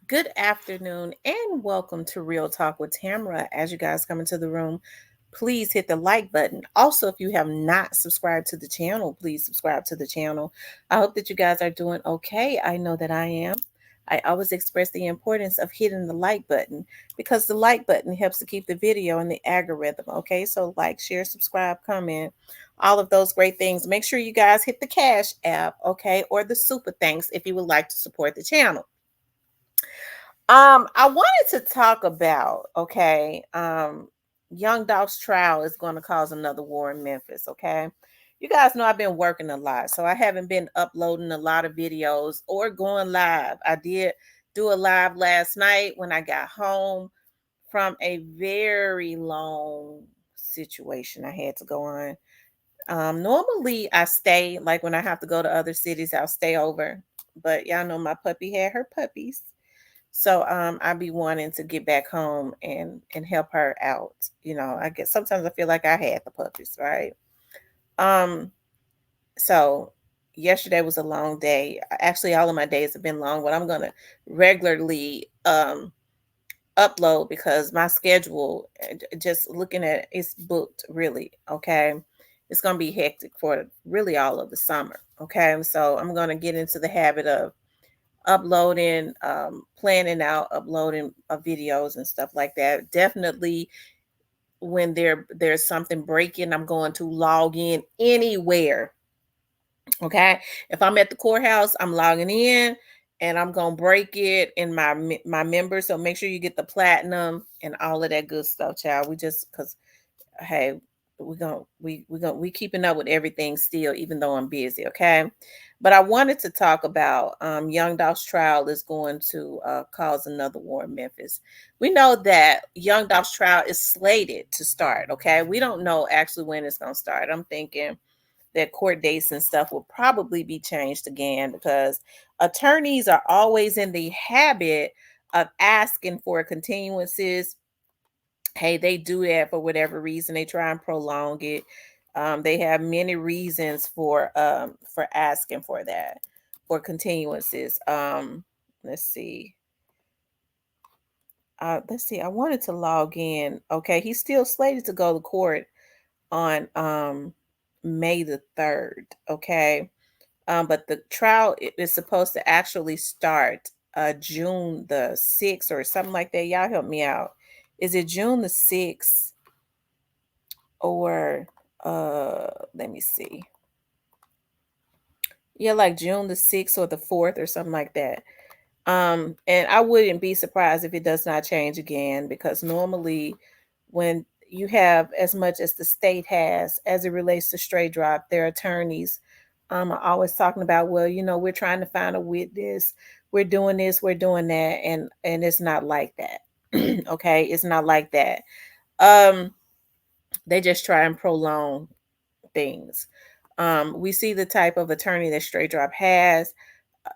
Good afternoon and welcome to Real Talk with Tamara. As you guys come into the room, please hit the like button. Also, if you have not subscribed to the channel, please subscribe to the channel. I hope that you guys are doing okay. I know that I am. I always express the importance of hitting the like button because the like button helps to keep the video in the algorithm. Okay, so like, share, subscribe, comment, all of those great things. Make sure you guys hit the Cash app, okay, or the super thanks if you would like to support the channel. I wanted to talk about, okay, Young Dolph's trial is going to cause another war in Memphis, okay? You guys know I've been working a lot, so I haven't been uploading a lot of videos or going live. I did do a live last night when I got home from a very long situation I had to go on. Normally I stay, like when I have to go to other cities, I'll stay over. But y'all know my puppy had her puppies. So I be wanting to get back home and help her out. You know, I guess sometimes I feel like I had the puppies, right? Um so yesterday was a long day. Actually all of my days have been long, but I'm going to regularly upload because my schedule just looking at it's booked really, okay? It's going to be hectic for really all of the summer, okay? So I'm going to get into the habit of uploading, planning out uploading videos and stuff like that. Definitely when there's something breaking, I'm going to log in anywhere. Okay. If I'm at the courthouse, I'm logging in and I'm gonna break it in my members. So make sure you get the platinum and all of that good stuff, child. We just cause hey, we keeping up with everything still, even though I'm busy, okay? But I wanted to talk about Young Dolph's trial is going to cause another war in Memphis. We know that Young Dolph's trial is slated to start, okay? We don't know actually when it's going to start. I'm thinking that court dates and stuff will probably be changed again because attorneys are always in the habit of asking for continuances. Hey, they do that for whatever reason. They try and prolong it. They have many reasons for asking for that, for continuances. Let's see. Let's see. I wanted to log in. Okay, he's still slated to go to court on May the 3rd. Okay. But the trial is supposed to actually start June the 6th or something like that. Y'all help me out. Is it June the 6th or let me see. Yeah, like June the 6th or the 4th or something like that. And I wouldn't be surprised if it does not change again because normally when you have as much as the state has as it relates to stray drop, their attorneys are always talking about, well, you know, we're trying to find a witness, we're doing this, we're doing that, and it's not like that. Okay, it's not like that. Um, they just try and prolong things. We see the type of attorney that Straight Drop has.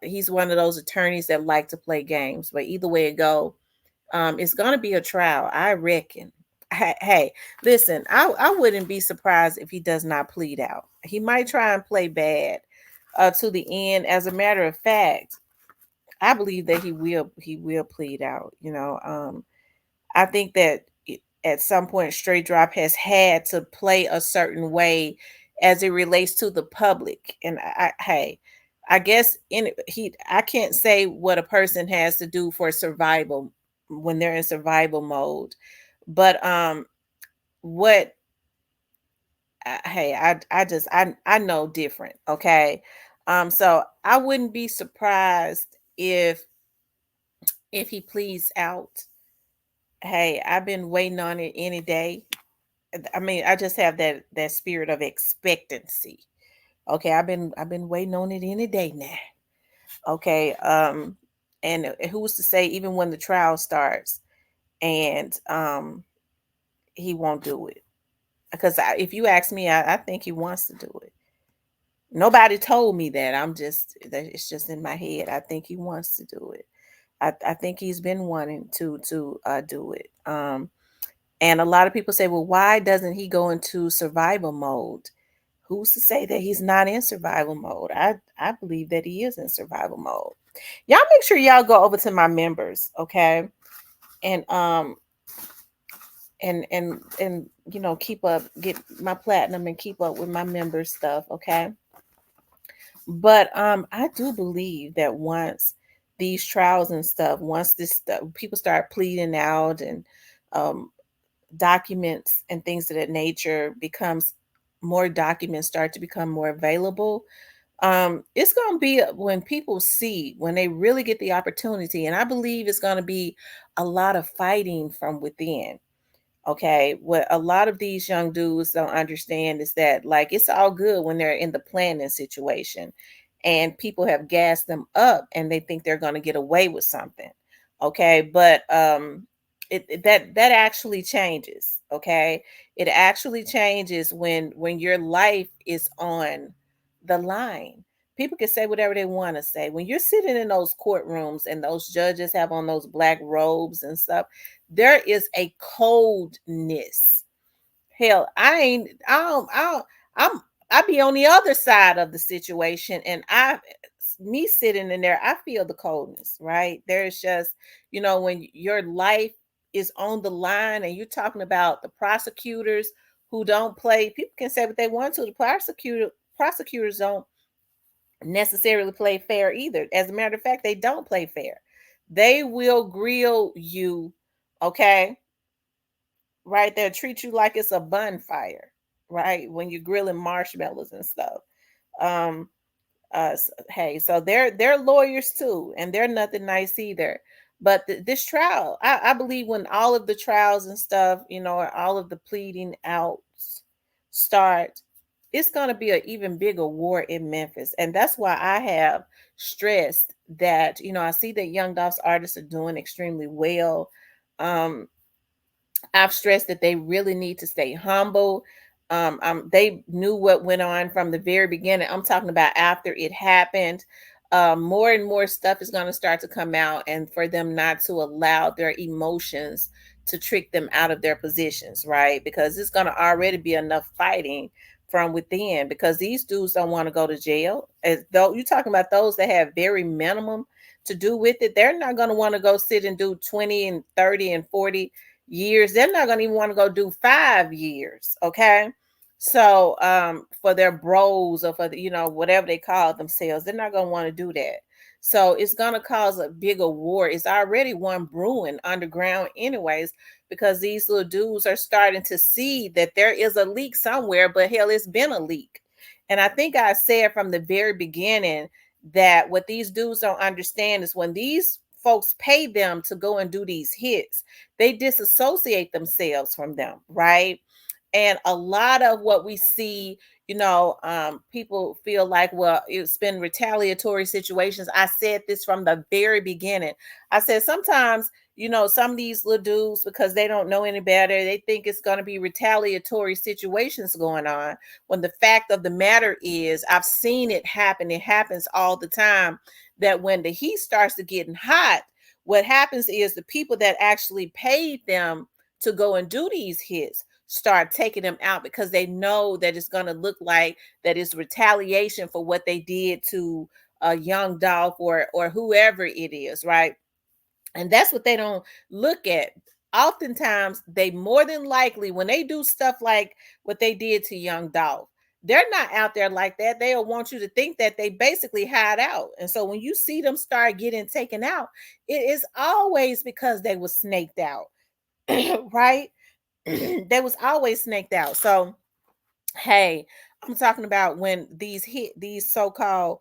He's one of those attorneys that like to play games, but either way it go, it's gonna be a trial, I reckon. Hey, listen, I wouldn't be surprised if he does not plead out. He might try and play bad to the end. As a matter of fact, I believe that he will plead out. You know, I think that at some point, Straight Drop has had to play a certain way as it relates to the public. And hey, I guess I can't say what a person has to do for survival when they're in survival mode, but what hey, I know different. Okay, so I wouldn't be surprised if he pleads out. Hey, I've been waiting on it any day. I mean, I just have that spirit of expectancy. Okay, I've been waiting on it any day now. Okay, and who's to say even when the trial starts and he won't do it? Because if you ask me, I think he wants to do it. Nobody told me that. It's just in my head. I think he wants to do it. I think he's been wanting to do it. And a lot of people say, well, why doesn't he go into survival mode? Who's to say that he's not in survival mode? I believe that he is in survival mode. Y'all make sure y'all go over to my members, okay? And and keep up, get my platinum and keep up with my members stuff, okay? But I do believe that once these trials and stuff, once this stuff, people start pleading out and um documents and things of that nature becomes more documents start to become more available, it's going to be when people see, when they really get the opportunity, and I believe it's going to be a lot of fighting from within. Okay, what a lot of these young dudes don't understand is that, like, it's all good when they're in the planning situation and people have gassed them up and they think they're going to get away with something. Okay, but that actually changes. Okay, it actually changes when your life is on the line. People can say whatever they want to say. When you're sitting in those courtrooms and those judges have on those black robes and stuff, there is a coldness. Hell, I'm I be on the other side of the situation, and me sitting in there, I feel the coldness, right? There's just, when your life is on the line and you're talking about the prosecutors who don't play, people can say what they want to. The prosecutors don't necessarily play fair either. As a matter of fact, they don't play fair. They will grill you, okay? Right there, treat you like it's a bonfire, right? When you're grilling marshmallows and stuff. Um, hey, so they're lawyers too, and they're nothing nice either. But this trial, I believe when all of the trials and stuff, or all of the pleading outs start, it's going to be an even bigger war in Memphis, and that's why I have stressed that. I see that Young Dolph's artists are doing extremely well. Um, I've stressed that they really need to stay humble. They knew what went on from the very beginning. I'm talking about after it happened. More and more stuff is going to start to come out, and for them not to allow their emotions to trick them out of their positions, right? Because it's going to already be enough fighting from within. Because these dudes don't want to go to jail. As though you're talking about those that have very minimum to do with it, they're not going to want to go sit and do 20 and 30 and 40 years. They're not going to even want to go do 5 years. Okay. So for their bros, or for whatever they call themselves, they're not going to want to do that. So it's going to cause a bigger war. It's already one brewing underground anyways, because these little dudes are starting to see that there is a leak somewhere. But hell, it's been a leak. And I think I said from the very beginning that what these dudes don't understand is when these folks pay them to go and do these hits, they disassociate themselves from them, right? And a lot of what we see, people feel like, well, it's been retaliatory situations. I said this from the very beginning. I said sometimes, some of these little dudes, because they don't know any better, they think it's going to be retaliatory situations going on. When the fact of the matter is, I've seen it happen. It happens all the time, that when the heat starts to getting hot, what happens is the people that actually paid them to go and do these hits start taking them out, because they know that it's going to look like that it's retaliation for what they did to a young dog, or whoever it is, right? And that's what they don't look at. Oftentimes, they more than likely, when they do stuff like what they did to young dog, they're not out there like that. They'll want you to think that they basically hide out. And so when you see them start getting taken out, it is always because they were snaked out, right? They was always snaked out. So hey, I'm talking about when these so-called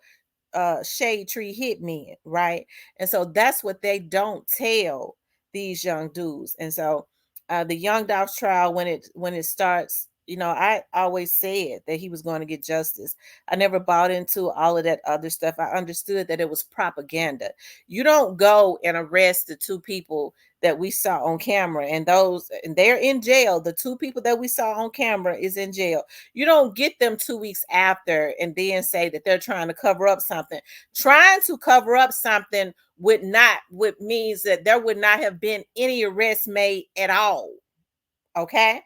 shade tree hit men, right? And so that's what they don't tell these young dudes. And so the young docs trial, when it starts, I always said that he was going to get justice. I never bought into all of that other stuff. I understood that it was propaganda. You don't go and arrest the two people that we saw on camera, and they're in jail. The two people that we saw on camera is in jail. You don't get them 2 weeks after and then say that they're trying to cover up something. Trying to cover up something would means that there would not have been any arrests made at all. Okay?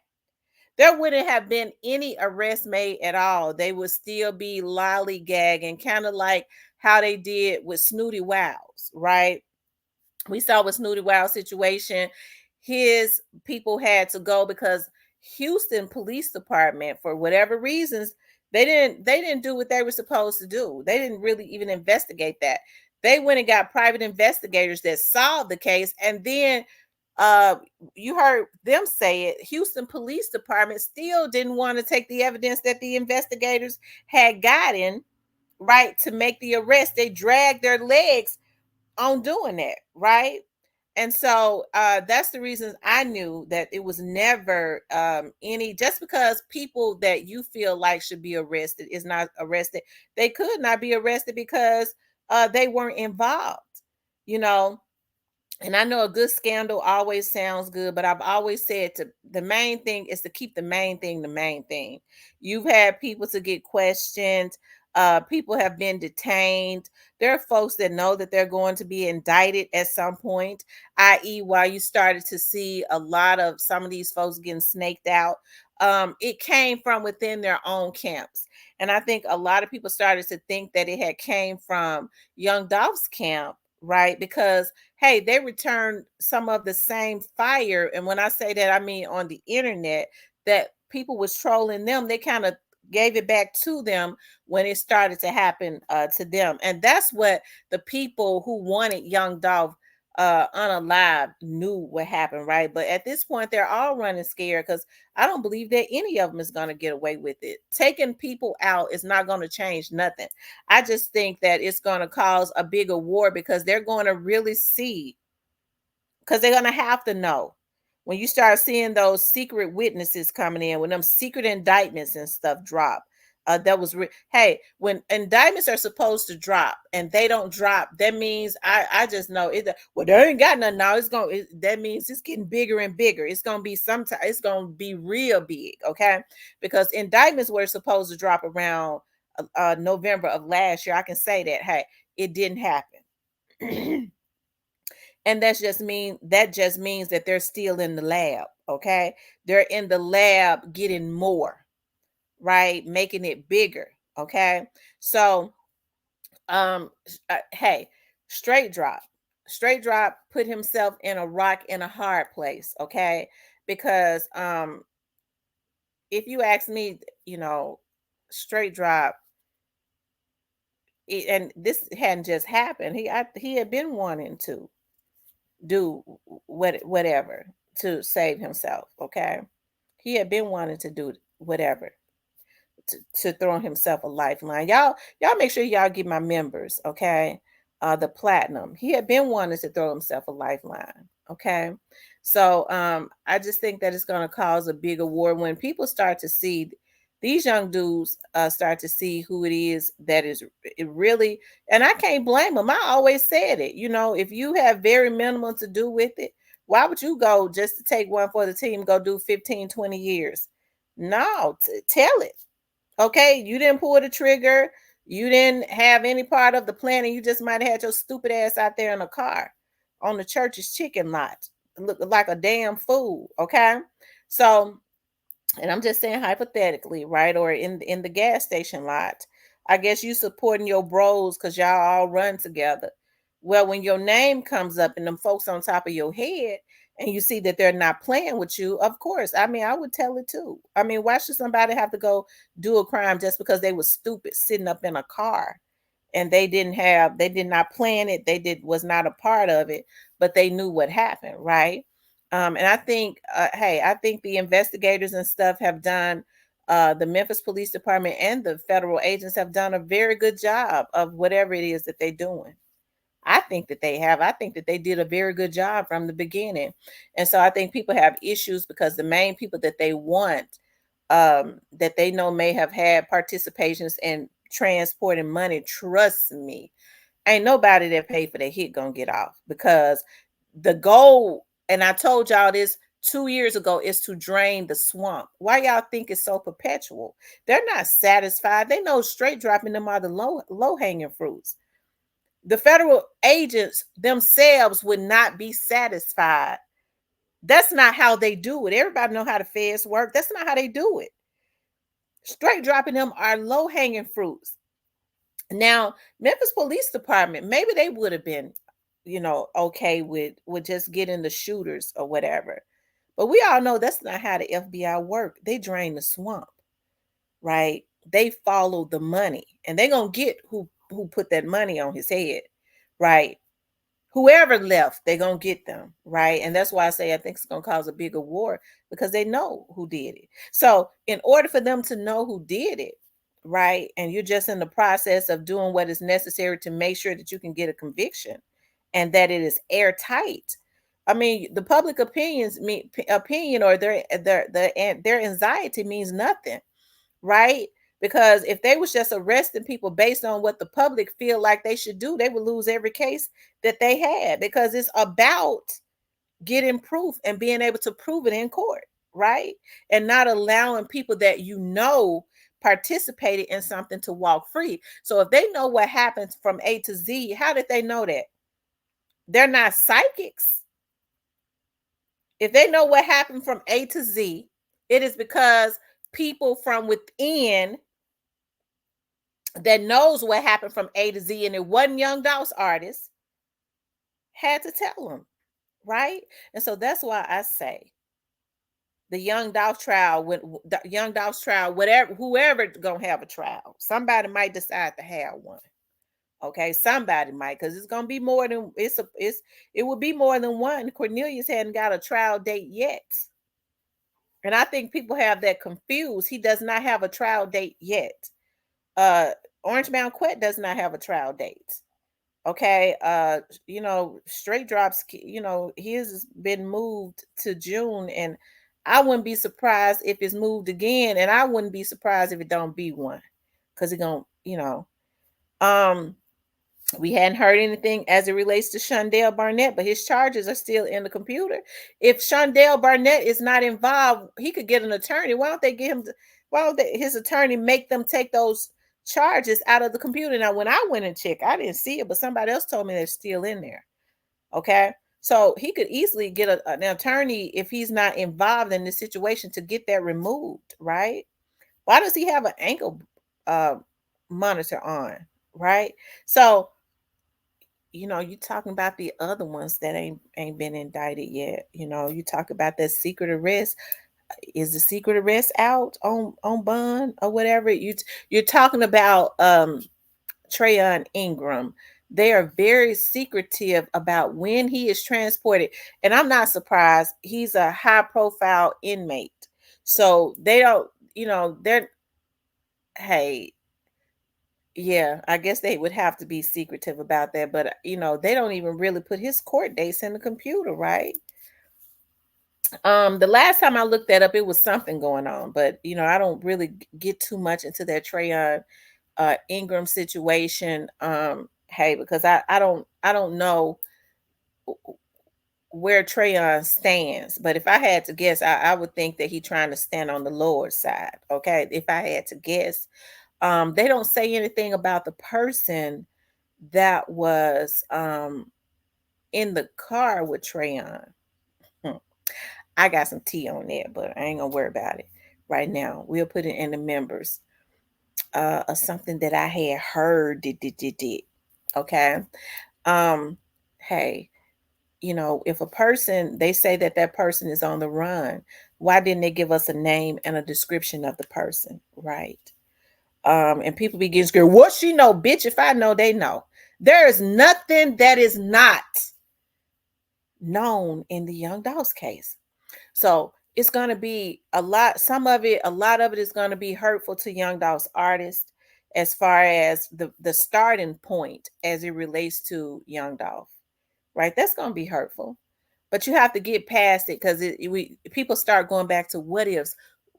There wouldn't have been any arrest made at all. They would still be lollygagging, kind of like how they did with Snooty Wows, right? We saw with Snooty Wow situation, his people had to go because Houston Police Department, for whatever reasons, they didn't do what they were supposed to do. They didn't really even investigate that. They went and got private investigators that solved the case, and then uh you heard them say it. Houston Police Department still didn't want to take the evidence that the investigators had gotten, right, to make the arrest. They dragged their legs on doing that, right? And so that's the reason I knew that it was never any, just because people that you feel like should be arrested is not arrested, they could not be arrested because they weren't involved, you know. And I know a good scandal always sounds good, but I've always said to the main thing is to keep the main thing the main thing. You've had people to get questioned, people have been detained. There are folks that know that they're going to be indicted at some point, i.e., while you started to see a lot of some of these folks getting snaked out, it came from within their own camps. And I think a lot of people started to think that it had came from Young Dolph's camp, right? Because hey, they returned some of the same fire. And when I say that, I mean on the internet, that people was trolling them. They kind of gave it back to them when it started to happen to them. And that's what the people who wanted Young Dolph unalive knew what happened, right? But at this point, they're all running scared because I don't believe that any of them is going to get away with it. Taking people out is not going to change nothing. I just think that it's going to cause a bigger war because they're going to really see, because they're going to have to know when you start seeing those secret witnesses coming in, when them secret indictments and stuff drop. Hey, when indictments are supposed to drop and they don't drop, that means I just know it. Well, they ain't got nothing now. That means it's getting bigger and bigger. It's gonna be sometime. It's gonna be real big, okay? Because indictments were supposed to drop around November of last year. I can say that. Hey, it didn't happen. And that just means that they're still in the lab, okay? They're in the lab getting more, right? Making it bigger, okay? So hey, straight drop. Straight drop put himself in a rock in a hard place, okay? Because if you ask me, you know, straight drop, and this hadn't just happened. He had been wanting to do whatever to save himself, okay? He had been wanting to do whatever to throw himself a lifeline. Y'all make sure y'all get my members, okay? The platinum. He had been wanting to throw himself a lifeline, okay? So I just think that it's going to cause a bigger war when people start to see these young dudes start to see who it is that is it really, and I can't blame them. I always said it. You know, if you have very minimal to do with it, why would you go just to take one for the team, go do 15, 20 years? No, tell it. Okay, you didn't pull the trigger. You didn't have any part of the plan, and you just might have had your stupid ass out there in a car on the church's chicken lot, looking like a damn fool. Okay, so, and I'm just saying hypothetically, right? Or in the gas station lot. I guess you supporting your bros because y'all all run together. Well, when your name comes up and them folks on top of your head, and you see that they're not playing with you, of course. I mean, I would tell it too. I mean, why should somebody have to go do a crime just because they was stupid sitting up in a car and they did not plan it, was not a part of it, but they knew what happened, right? And I think, hey, I think the investigators and stuff have done, the Memphis Police Department and the federal agents have done a very good job of whatever it is that they're doing. I think that they have. I think that they did a very good job from the beginning. And so I think people have issues because the main people that they want, that they know may have had participations in transporting money, trust me, ain't nobody that paid for the hit gonna get off, because the goal, and I told y'all this 2 years ago, is to drain the swamp. Why y'all think it's so perpetual? They're not satisfied. They know straight dropping them are the low hanging fruits. The federal agents themselves would not be satisfied. That's not how they do it. Everybody know how the feds work. That's not how they do it. Straight dropping them are low hanging fruits. Now, Memphis Police Department, maybe they would have been, okay with just getting the shooters or whatever. But we all know that's not how the FBI work. They drain the swamp, right? They follow the money, and they're gonna get who put that money on his head, right? Whoever left, they're gonna get them, right? And that's why I say I think it's gonna cause a bigger war, because they know who did it. So in order for them to know who did it, right, and you're just in the process of doing what is necessary to make sure that you can get a conviction and that it is airtight. I mean, the public opinion, or their anxiety means nothing, right? Because if they was just arresting people based on what the public feel like they should do, they would lose every case that they had, because it's about getting proof and being able to prove it in court, right? And not allowing people that participated in something to walk free. So if they know what happens from A to Z, how did they know that? They're not psychics. If they know what happened from A to Z, it is because people from within that knows what happened from A to Z, and it wasn't Young Dolph's artist, had to tell them, right? And so that's why I say the Young Dolph trial, whatever, whoever gonna have a trial, somebody might decide to have one. Okay, somebody might, because it's gonna be more than it would be more than one. Cornelius hadn't got a trial date yet. And I think people have that confused. He does not have a trial date yet. Orange Mound Quet does not have a trial date. Okay, Straight Drops, his has been moved to June, and I wouldn't be surprised if it's moved again, and I wouldn't be surprised if it don't be one, because it gonna, we hadn't heard anything as it relates to Shondell Barnett, but his charges are still in the computer. If Shondell Barnett is not involved, he could get an attorney. Why don't they get him? Why don't his attorney make them take those charges out of the computer? Now, when I went and checked, I didn't see it, but somebody else told me they're still in there. Okay, so he could easily get an attorney if he's not involved in this situation to get that removed, right? Why does he have an ankle monitor on, right? So you talking about the other ones that ain't been indicted yet. You talk about that secret arrest. Is the secret arrest out on bond or whatever? You're talking about Trayon Ingram. They are very secretive about when he is transported, and I'm not surprised. He's a high profile inmate, so they don't. They're hey. Yeah, I guess they would have to be secretive about that, but they don't even really put his court dates in the computer, right? The last time I looked that up, it was something going on, but I don't really get too much into that Trayon Ingram situation. Hey, because I don't know where Trayon stands, but if I had to guess, I would think that he's trying to stand on the lower side. Okay, if I had to guess. They don't say anything about the person that was in the car with Trayon. I got some tea on that, but I ain't gonna worry about it right now. We'll put it in the members of something that I had heard did. Okay. Um, hey, if a person, they say that person is on the run, why didn't they give us a name and a description of the person, right? And people begin scared. What she know, bitch? If I know, they know. There is nothing that is not known in the Young Dolph's case. So it's going to be a lot. A lot of it is going to be hurtful to Young Dolph's artists, as far as the starting point as it relates to Young Dolph, right? That's going to be hurtful, but you have to get past it, because people start going back to what ifs.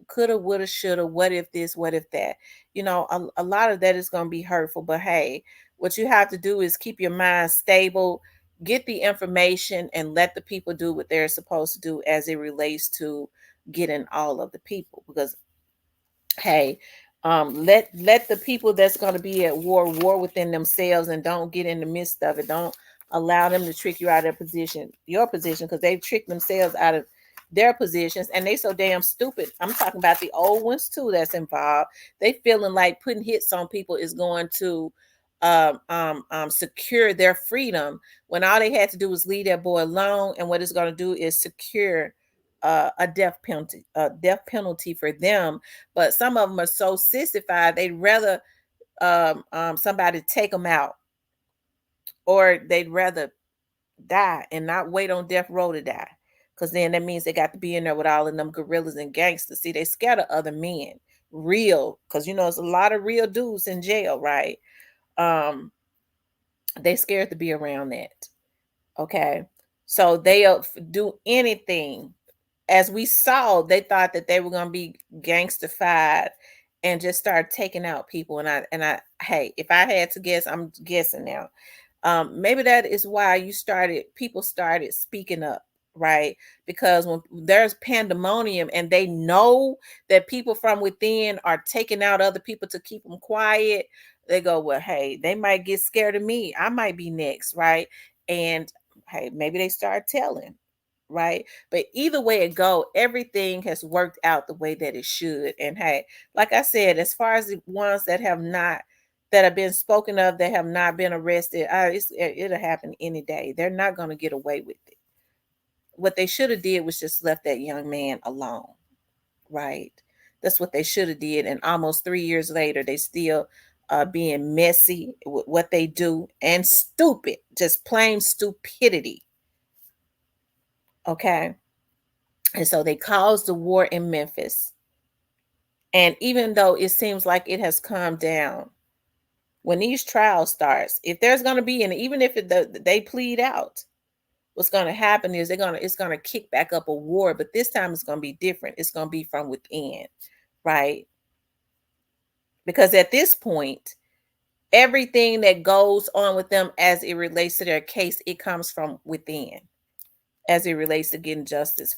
Coulda, woulda, shoulda, what if this, what if that. A lot of that is going to be hurtful, but hey, what you have to do is keep your mind stable, get the information, and let the people do what they're supposed to do as it relates to getting all of the people. Because hey, let the people that's going to be at war within themselves, and don't get in the midst of it. Don't allow them to trick you out of your position, because they've tricked themselves out of their positions, and they so damn stupid. I'm talking about the old ones too that's involved. They feeling like putting hits on people is going to secure their freedom when all they had to do was leave that boy alone. And what it's going to do is secure a death penalty for them. But some of them are so sissified they'd rather somebody take them out, or they'd rather die and not wait on death row to die, because then that means they got to be in there with all of them gorillas and gangsters. See, they scared of other men, real, because there's a lot of real dudes in jail, right? um they scared to be around that. Okay, so they'll do anything. As we saw, they thought that they were going to be gangstified and just start taking out people. And I hey, if I had to guess, I'm guessing now, maybe that is why people started speaking up, right? Because when there's pandemonium and they know that people from within are taking out other people to keep them quiet, they go, well, hey, they might get scared of me, I might be next, right? And hey, maybe they start telling, right? But either way it go, everything has worked out the way that it should. And hey, like I said, as far as the ones that have been spoken of that have not been arrested, it'll happen any day. They're not going to get away with it. What they should have did was just left that young man alone, right? That's what they should have did. And almost 3 years later, they still being messy with what they do, and stupid, just plain stupidity. Okay. And so they caused the war in Memphis. And even though it seems like it has calmed down, when these trials starts, if there's going to be, and even if they plead out, what's going to happen is it's going to kick back up a war, but this time it's going to be different. It's going to be from within, right? Because at this point, everything that goes on with them as it relates to their case, it comes from within, as it relates to getting justice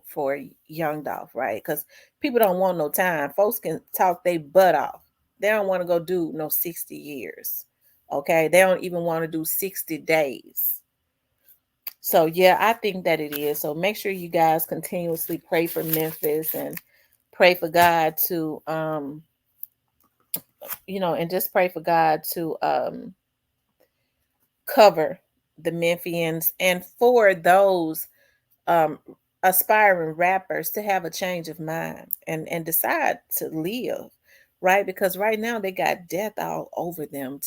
for young Dolph, right? Because people don't want no time. Folks can talk their butt off. They don't want to go do no 60 years. Okay. They don't even want to do 60 days. So yeah, I think that it is. So make sure you guys continuously pray for Memphis and pray for God to and just pray for God to cover the Memphians, and for those um aspiring rappers to have a change of mind and decide to live, right? Because right now they got death all over them.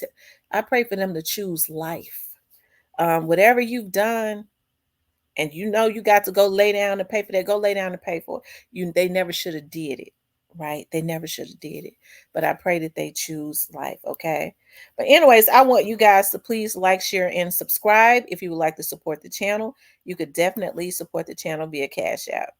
I pray for them to choose life. Whatever you've done, and you got to go lay down and pay for that, go lay down and pay for it. They never should have did it, right? They never should have did it. But I pray that they choose life. Okay. But anyways, I want you guys to please like, share, and subscribe. If you would like to support the channel, you could definitely support the channel via Cash App.